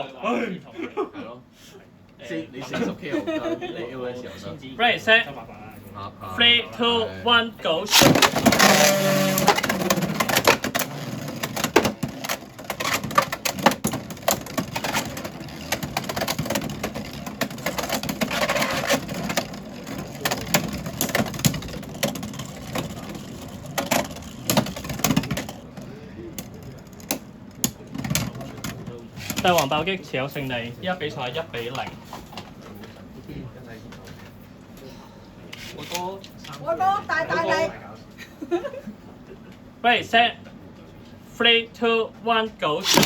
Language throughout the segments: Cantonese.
係咯。你40 K 又得，你 AOS 又得。Ready set 3 2 1 go shoot。帝王爆擊持有勝利，依家比賽係1比0。我哥大力。Ready set 3 2 1 go shoot。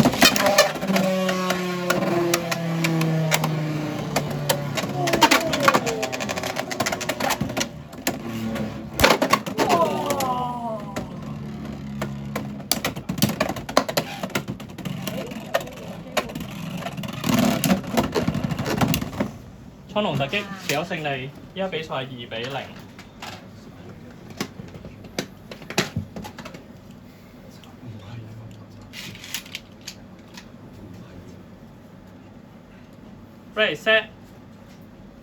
蒼龍突擊持有勝利，依家比賽係2比0。Ready set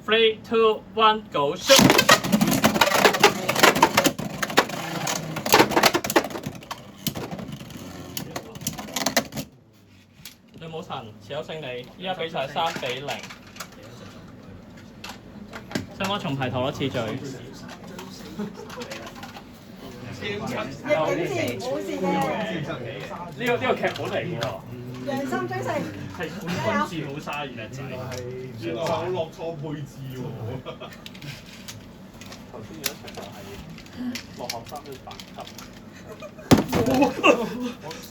3 2 1 go shoot。對冇塵持有勝利，依家比賽係3比0。雙方重排同一次序。冇事嘅。呢個劇本嚟嘅喎。良心追勝。係冠軍字好鯊魚仔。原來我落錯配置喎。頭先有一場就係落學生都8級。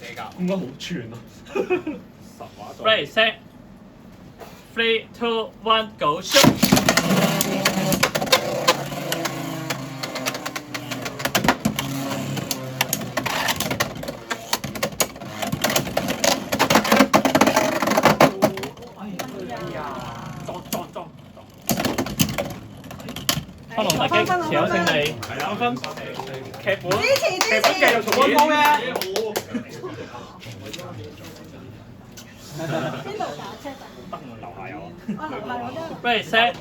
社交。點解好串啊？實話咗。Ready set 3 2 1 go shoot。蒼龍突擊持有勝利，2分。劇本繼續重演。邊度打車㗎？得我樓下有啊。啊，樓下有啫。Ready set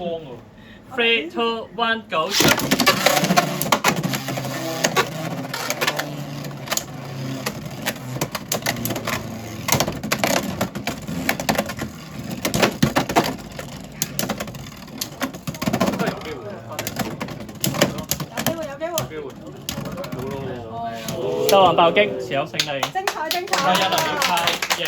3 2 1 go shoot。帝王爆擊持有勝利，精彩！1輪秒派贏。